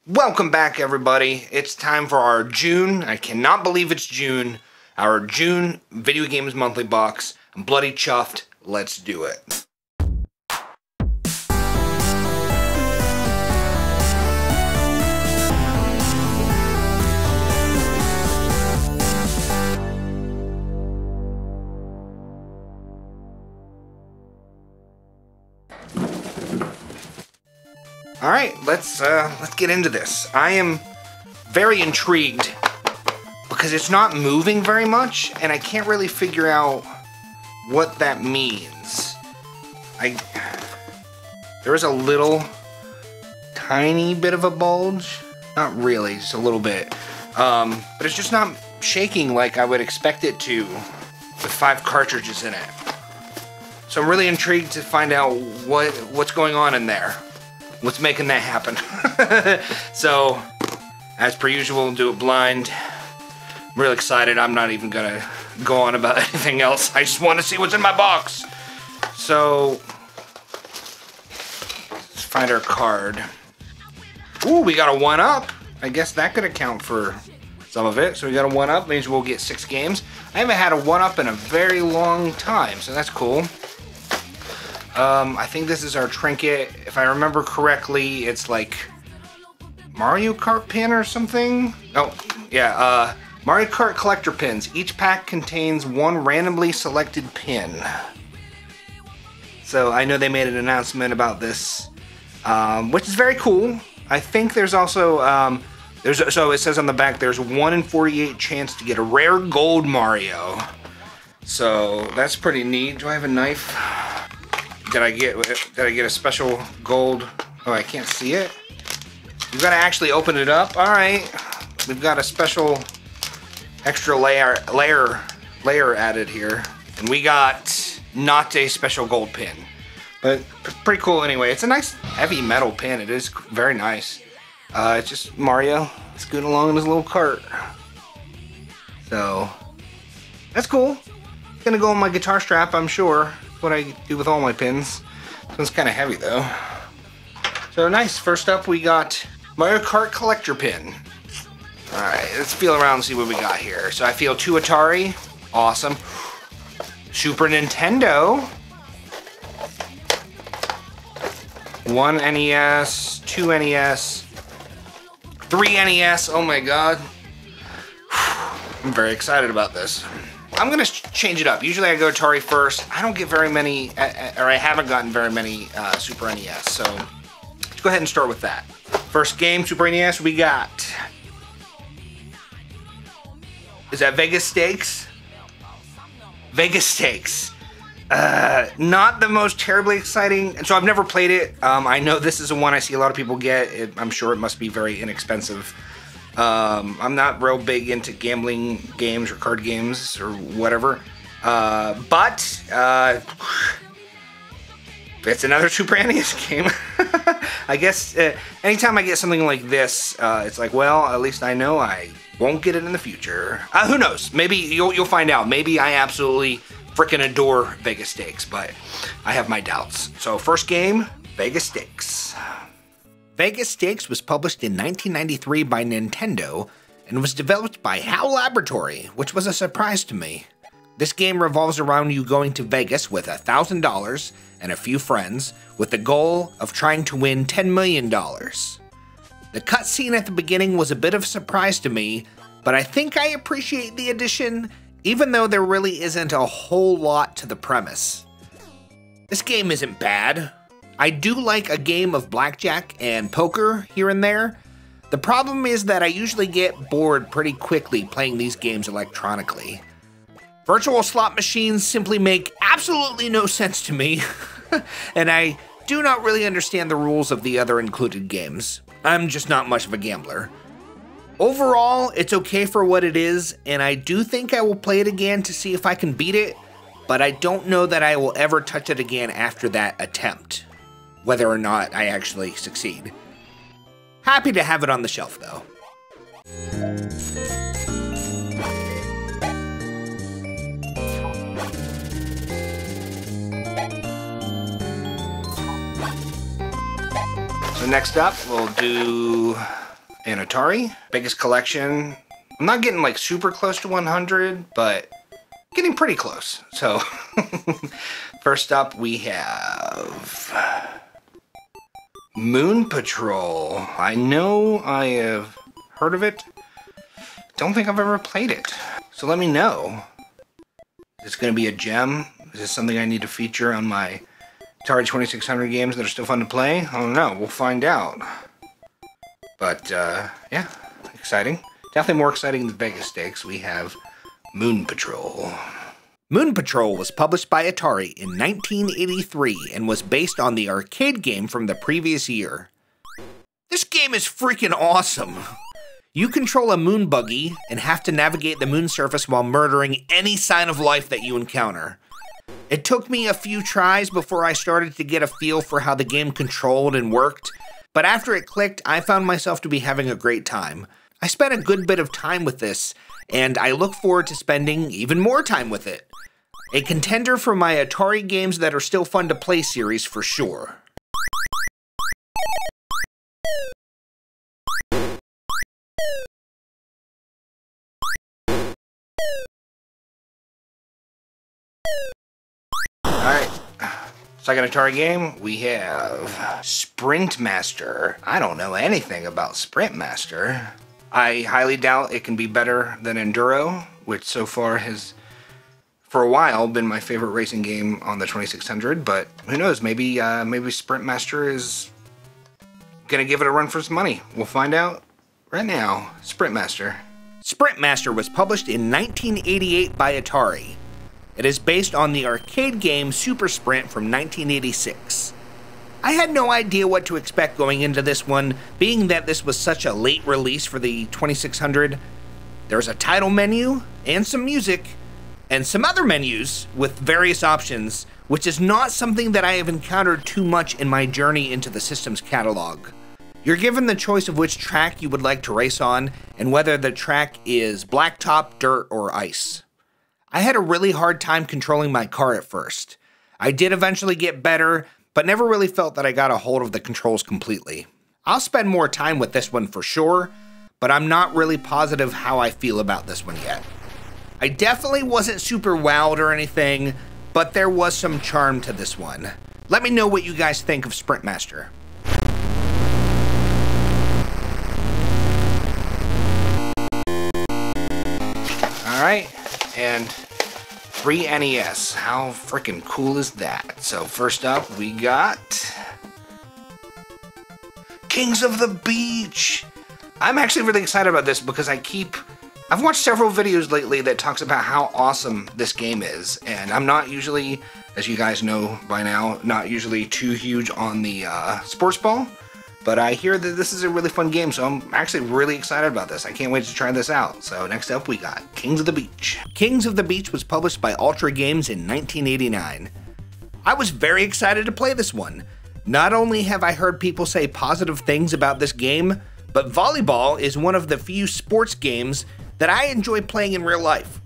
Welcome back, everybody. It's time for our June, I cannot believe it's June, our June Video Games Monthly Box. I'm bloody chuffed. Let's do it. All right, let's get into this. I am very intrigued because it's not moving very much, and I can't really figure out what that means. There is a little tiny bit of a bulge, not really, just a little bit, but it's just not shaking like I would expect it to with 5 cartridges in it. So I'm really intrigued to find out what's going on in there. What's making that happen? So, as per usual, do it blind. I'm real excited. I'm not even gonna go on about anything else. I just want to see what's in my box. So, let's find our card. Ooh, we got a 1-up. I guess that could account for some of it. So we got a 1-up, means we'll get 6 games. I haven't had a 1-up in a very long time, so that's cool. I think this is our trinket. If I remember correctly, it's like Mario Kart pin or something. Oh, yeah, Mario Kart collector pins. Each pack contains 1 randomly selected pin. So I know they made an announcement about this, which is very cool. I think there's also, so it says on the back, there's 1 in 48 chance to get a rare gold Mario. So that's pretty neat. Do I have a knife? Did I get a special gold? Oh, I can't see it. We've got to actually open it up. All right, we've got a special extra layer added here, and we got not a special gold pin, but pretty cool anyway. It's a nice heavy metal pin. It is very nice. It's just Mario scooting along in his little cart. So that's cool. It's gonna go on my guitar strap, I'm sure. What I do with all my pins. This one's kind of heavy though. So nice. First up, we got Mario Kart collector pin. All right, let's feel around and see what we got here. So I feel 2 Atari, awesome. Super Nintendo, 1 NES, 2 NES, 3 NES. Oh my God, I'm very excited about this. I'm gonna change it up. Usually I go Atari first. I don't get very many, or I haven't gotten very many Super NES, so let's go ahead and start with that. First game, Super NES, we got, is that Vegas Stakes? Vegas Stakes. Not the most terribly exciting, so I've never played it. I know this is the one I see a lot of people get. I'm sure it must be very inexpensive. I'm not real big into gambling games or card games or whatever, but it's another Super NES game. I guess anytime I get something like this, it's like, well, at least I know I won't get it in the future. Who knows? Maybe you'll find out. Maybe I absolutely freaking adore Vegas Stakes, but I have my doubts. So first game, Vegas Stakes. Vegas Stakes was published in 1993 by Nintendo and was developed by HAL Laboratory, which was a surprise to me. This game revolves around you going to Vegas with $1,000 and a few friends with the goal of trying to win $10 million. The cutscene at the beginning was a bit of a surprise to me, but I think I appreciate the addition, even though there really isn't a whole lot to the premise. This game isn't bad. I do like a game of blackjack and poker here and there. The problem is that I usually get bored pretty quickly playing these games electronically. Virtual slot machines simply make absolutely no sense to me, and I do not really understand the rules of the other included games. I'm just not much of a gambler. Overall, it's okay for what it is, and I do think I will play it again to see if I can beat it, but I don't know that I will ever touch it again after that attempt, whether or not I actually succeed. Happy to have it on the shelf though. So next up, we'll do and Atari. Biggest collection. I'm not getting like super close to 100, but getting pretty close. So first up we have Moon Patrol. I know I have heard of it. Don't think I've ever played it. So let me know. Is this going to be a gem? Is this something I need to feature on my Atari 2600 games that are still fun to play? I don't know. We'll find out. But, yeah. Exciting. Definitely more exciting than Vegas Stakes. We have Moon Patrol. Moon Patrol was published by Atari in 1983 and was based on the arcade game from the previous year. This game is freaking awesome! You control a moon buggy and have to navigate the moon surface while murdering any sign of life that you encounter. It took me a few tries before I started to get a feel for how the game controlled and worked, but after it clicked, I found myself to be having a great time. I spent a good bit of time with this, and I look forward to spending even more time with it. A contender for my Atari games that are still fun to play series for sure. Alright, second Atari game, we have Sprint Master. I don't know anything about Sprint Master. I highly doubt it can be better than Enduro, which so far has, for a while, been my favorite racing game on the 2600, but who knows, maybe Sprint Master is gonna give it a run for its money. We'll find out right now. Sprint Master. Sprint Master was published in 1988 by Atari. It is based on the arcade game Super Sprint from 1986. I had no idea what to expect going into this one, being that this was such a late release for the 2600. There's a title menu, and some music, and some other menus with various options, which is not something that I have encountered too much in my journey into the system's catalog. You're given the choice of which track you would like to race on, and whether the track is blacktop, dirt, or ice. I had a really hard time controlling my car at first. I did eventually get better, but never really felt that I got a hold of the controls completely. I'll spend more time with this one for sure, but I'm not really positive how I feel about this one yet. I definitely wasn't super wowed or anything, but there was some charm to this one. Let me know what you guys think of Sprint Master. Alright, and 3 NES. How freaking cool is that? So first up, we got Kings of the Beach. I'm actually really excited about this because I've watched several videos lately that talks about how awesome this game is, and I'm not usually, as you guys know by now, not usually too huge on the sports ball, but I hear that this is a really fun game, so I'm actually really excited about this. I can't wait to try this out. So next up we got Kings of the Beach. Kings of the Beach was published by Ultra Games in 1989. I was very excited to play this one. Not only have I heard people say positive things about this game, but volleyball is one of the few sports games that I enjoy playing in real life.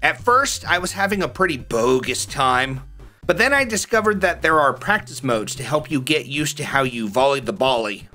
At first, I was having a pretty bogus time, but then I discovered that there are practice modes to help you get used to how you volley the bally.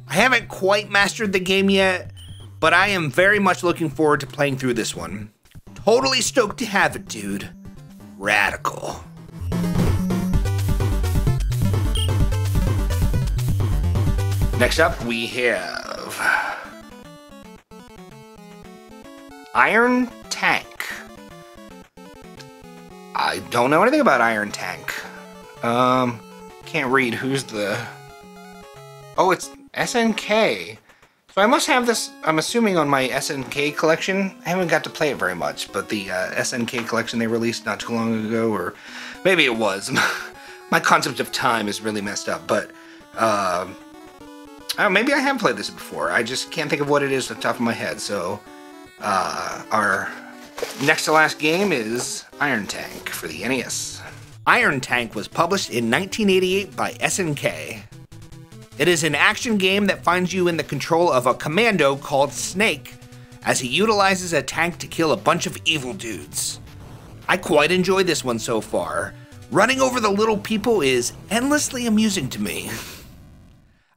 I haven't quite mastered the game yet, but I am very much looking forward to playing through this one. Totally stoked to have it, dude. Radical. Next up, we have Iron Tank. I don't know anything about Iron Tank. Can't read who's the... Oh, it's SNK. So I must have this, I'm assuming, on my SNK collection. I haven't got to play it very much, but the SNK collection they released not too long ago, or maybe it was. My concept of time is really messed up, but maybe I have played this before. I just can't think of what it is off the top of my head. So our next to last game is Iron Tank for the NES. Iron Tank was published in 1988 by SNK. It is an action game that finds you in the control of a commando called Snake, as he utilizes a tank to kill a bunch of evil dudes. I quite enjoy this one so far. Running over the little people is endlessly amusing to me.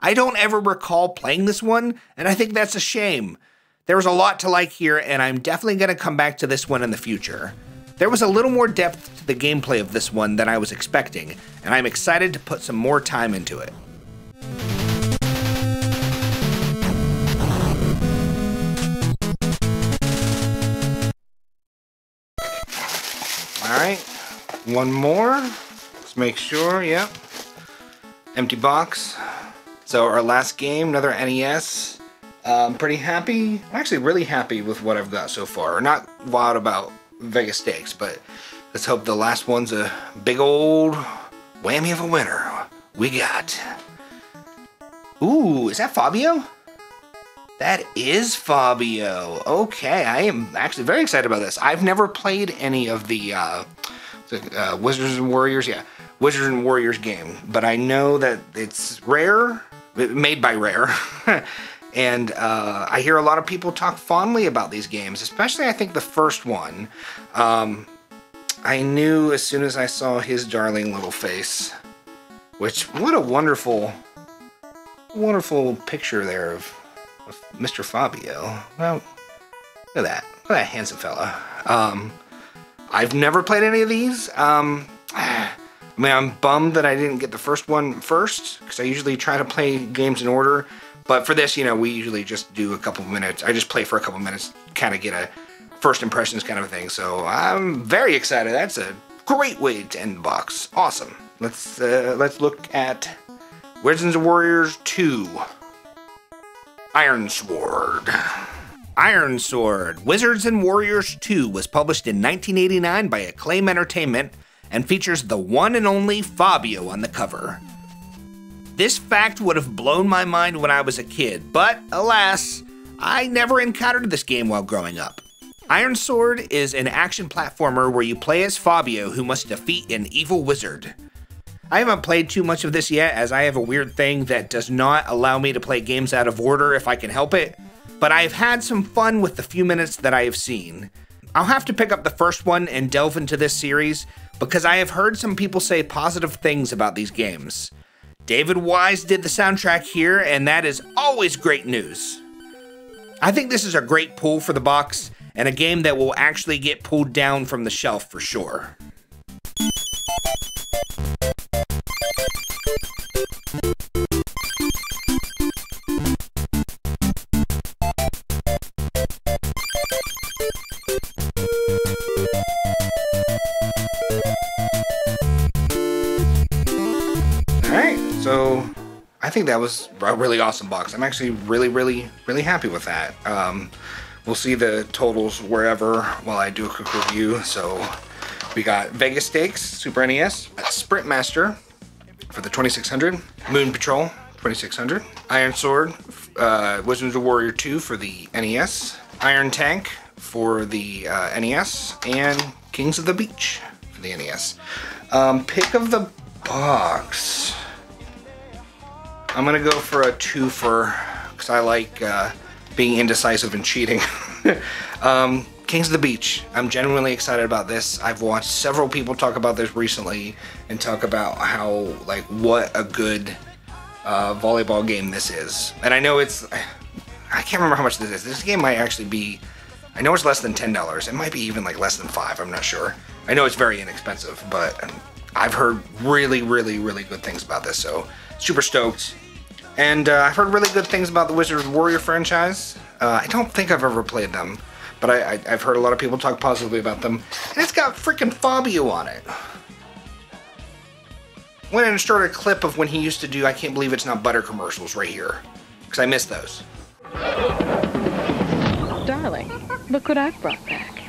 I don't ever recall playing this one, and I think that's a shame. There was a lot to like here, and I'm definitely going to come back to this one in the future. There was a little more depth to the gameplay of this one than I was expecting, and I'm excited to put some more time into it. Alright, one more. Let's make sure, yep. Empty box. So our last game, another NES. I'm pretty happy. I'm actually really happy with what I've got so far. Not wild about Vegas Stakes, but let's hope the last one's a big old whammy of a winner. We got... Ooh, is that Fabio? That is Fabio. Okay, I am actually very excited about this. I've never played any of the Wizards and Warriors, Wizards and Warriors game, but I know that it's Rare, made by Rare, and I hear a lot of people talk fondly about these games, especially I think the first one. I knew as soon as I saw his darling little face, which, what a wonderful picture there of Mr. Fabio. Well, look at that. Look at that handsome fella. I've never played any of these. I mean, I'm bummed that I didn't get the first one first, because I usually try to play games in order. But for this, you know, we usually just do a couple minutes. I just play for a couple minutes, kind of get a first impressions kind of thing. So I'm very excited. That's a great way to end the box. Awesome. Let's look at Wizards and Warriors 2. Iron Sword. Iron Sword, Wizards and Warriors 2 was published in 1989 by Acclaim Entertainment and features the one and only Fabio on the cover. This fact would have blown my mind when I was a kid, but alas, I never encountered this game while growing up. Iron Sword is an action platformer where you play as Fabio, who must defeat an evil wizard. I haven't played too much of this yet, as I have a weird thing that does not allow me to play games out of order if I can help it, but I've had some fun with the few minutes that I have seen. I'll have to pick up the first one and delve into this series, because I have heard some people say positive things about these games. David Wise did the soundtrack here, and that is always great news. I think this is a great pull for the box, and a game that will actually get pulled down from the shelf for sure. Alright, so I think that was a really awesome box. I'm actually really happy with that. We'll see the totals wherever while I do a quick review. So we got Vegas Stakes, Super NES, Sprint Master for the 2600, Moon Patrol 2600, Iron Sword, Wizards of Warrior 2 for the NES, Iron Tank for the NES, and Kings of the Beach for the NES. Pick of the box. I'm gonna go for a twofer because I like being indecisive and cheating. Kings of the Beach. I'm genuinely excited about this. I've watched several people talk about this recently and talk about how, like, what a good volleyball game this is. And I know it's, I can't remember how much this is. This game might actually be, I know it's less than $10. It might be even like less than $5. I'm not sure. I know it's very inexpensive, but I've heard really good things about this, so super stoked. And I've heard really good things about the Wizards Warrior franchise. I don't think I've ever played them, but I've heard a lot of people talk positively about them. And it's got freaking Fabio on it. Went and started a clip of when he used to do I Can't Believe It's Not Butter commercials right here, because I missed those. Darling, look what I've brought back.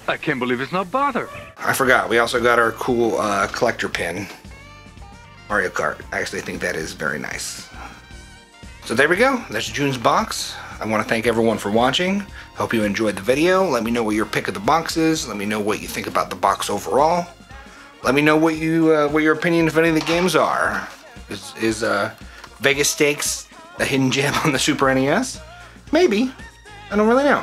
I can't believe it's not butter. I forgot, we also got our cool collector pin. Mario Kart. I actually think that is very nice. So there we go. That's June's box. I want to thank everyone for watching. Hope you enjoyed the video. Let me know what your pick of the box is. Let me know what you think about the box overall. Let me know what your opinion of any of the games are. Is Vegas Stakes a hidden gem on the Super NES? Maybe. I don't really know.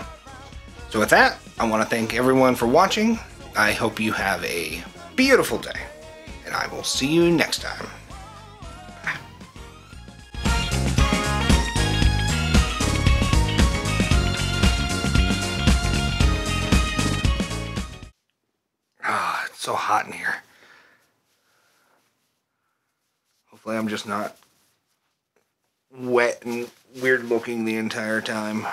So with that, I want to thank everyone for watching. I hope you have a beautiful day. And I will see you next time. Bye. so hot in here. Hopefully I'm just not wet and weird looking the entire time.